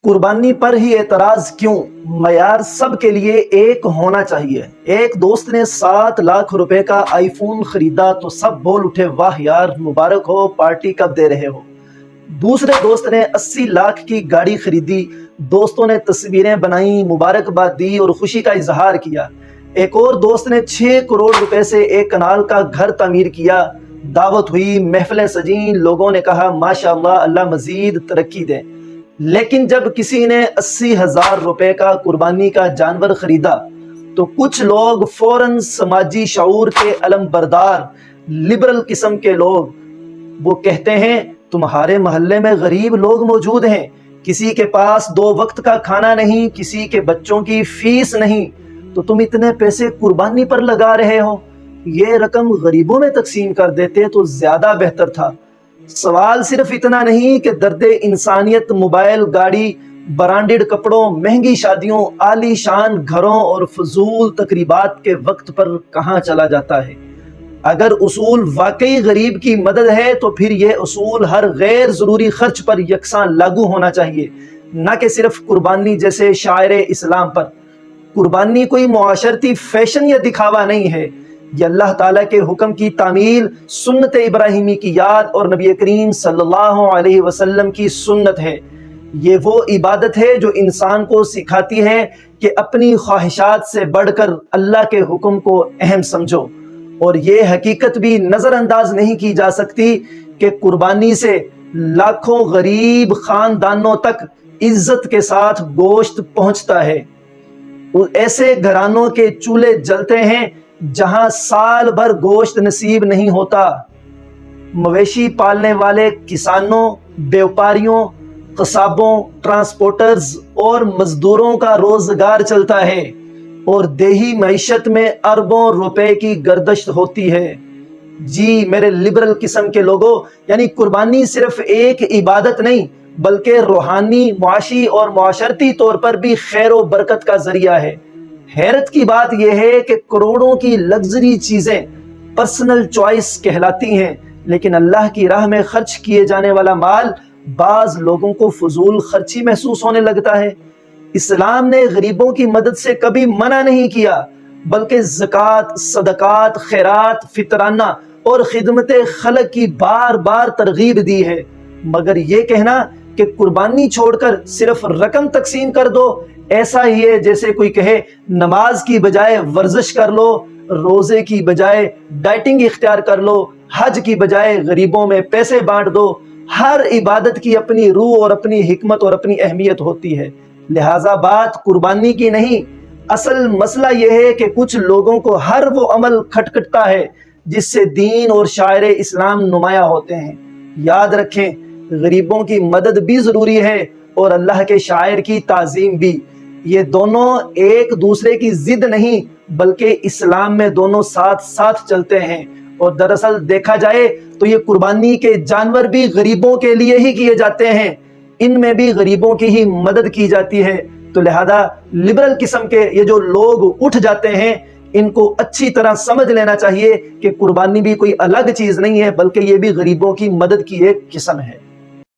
قربانی پر ہی اعتراض کیوں؟ معیار سب کے لیے ایک ہونا چاہیے۔ ایک دوست نے 7 لاکھ روپے کا آئی فون خریدا تو سب بول اٹھے واہ یار مبارک ہو، پارٹی کب دے رہے ہو۔ دوسرے دوست نے 80 لاکھ کی گاڑی خریدی، دوستوں نے تصویریں بنائیں، مبارکباد دی اور خوشی کا اظہار کیا۔ ایک اور دوست نے 6 کروڑ روپے سے 1 کنال کا گھر تعمیر کیا، دعوت ہوئی، محفلیں سجیں، لوگوں نے کہا ماشاءاللہ اللہ مزید ترقی دے۔ لیکن جب کسی نے 80,000 روپے کا قربانی کا جانور خریدا تو کچھ لوگ فوراً سماجی شعور کے علم بردار لبرل قسم کے لوگ وہ کہتے ہیں تمہارے محلے میں غریب لوگ موجود ہیں، کسی کے پاس 2 وقت کا کھانا نہیں، کسی کے بچوں کی فیس نہیں، تو تم اتنے پیسے قربانی پر لگا رہے ہو، یہ رقم غریبوں میں تقسیم کر دیتے تو زیادہ بہتر تھا۔ سوال صرف اتنا نہیں کہ درد انسانیت موبائل، گاڑی، برانڈڈ کپڑوں، مہنگی شادیوں، عالی شان گھروں اور فضول تقریبات کے وقت پر کہاں چلا جاتا ہے۔ اگر اصول واقعی غریب کی مدد ہے تو پھر یہ اصول ہر غیر ضروری خرچ پر یکساں لاگو ہونا چاہیے، نہ کہ صرف قربانی جیسے شاعر اسلام پر۔ قربانی کوئی معاشرتی فیشن یا دکھاوا نہیں ہے، یہ اللہ تعالیٰ کے حکم کی تعمیل، سنت ابراہیمی کی یاد اور نبی کریم صلی اللہ علیہ وسلم کی سنت ہے۔ یہ وہ عبادت ہے جو انسان کو سکھاتی ہے کہ اپنی خواہشات سے بڑھ کر اللہ کے حکم کو اہم سمجھو، اور یہ حقیقت بھی نظر انداز نہیں کی جا سکتی کہ قربانی سے لاکھوں غریب خاندانوں تک عزت کے ساتھ گوشت پہنچتا ہے۔ ایسے گھرانوں کے چولہے جلتے ہیں جہاں سال بھر گوشت نصیب نہیں ہوتا۔ مویشی پالنے والے کسانوں، بیوپاریوں، قصابوں، ٹرانسپورٹرز اور مزدوروں کا روزگار چلتا ہے، اور دیہی معیشت میں اربوں روپے کی گردش ہوتی ہے۔ جی میرے لبرل قسم کے لوگوں، یعنی قربانی صرف ایک عبادت نہیں بلکہ روحانی، معاشی اور معاشرتی طور پر بھی خیر و برکت کا ذریعہ ہے۔ حیرت کی بات یہ ہے کہ کروڑوں کی لگژری چیزیں پرسنل چوائس کہلاتی ہیں، لیکن اللہ کی راہ میں خرچ کیے جانے والا مال بعض لوگوں کو فضول خرچی محسوس ہونے لگتا ہے۔ اسلام نے غریبوں کی مدد سے کبھی منع نہیں کیا، بلکہ زکوٰۃ، صدقات، خیرات، فطرانہ اور خدمت خلق کی بار بار ترغیب دی ہے۔ مگر یہ کہنا کہ قربانی چھوڑ کر صرف رقم تقسیم کر دو، ایسا ہی ہے جیسے کوئی کہے نماز کی بجائے ورزش کر لو، روزے کی بجائے ڈائٹنگ اختیار کر لو، حج کی بجائے غریبوں میں پیسے بانٹ دو۔ ہر عبادت کی اپنی روح اور اپنی حکمت اور اپنی اہمیت ہوتی ہے، لہٰذا بات قربانی کی نہیں۔ اصل مسئلہ یہ ہے کہ کچھ لوگوں کو ہر وہ عمل کھٹکھٹتا ہے جس سے دین اور شاعر اسلام نمایاں ہوتے ہیں۔ یاد رکھیں، غریبوں کی مدد بھی ضروری ہے اور اللہ کے شاعر کی تعظیم بھی۔ یہ دونوں ایک دوسرے کی ضد نہیں بلکہ اسلام میں دونوں ساتھ ساتھ چلتے ہیں، اور دراصل دیکھا جائے تو یہ قربانی کے جانور بھی غریبوں کے لیے ہی کیے جاتے ہیں، ان میں بھی غریبوں کی ہی مدد کی جاتی ہے۔ تو لہذا لبرل قسم کے یہ جو لوگ اٹھ جاتے ہیں ان کو اچھی طرح سمجھ لینا چاہیے کہ قربانی بھی کوئی الگ چیز نہیں ہے بلکہ یہ بھی غریبوں کی مدد کی ایک قسم ہے۔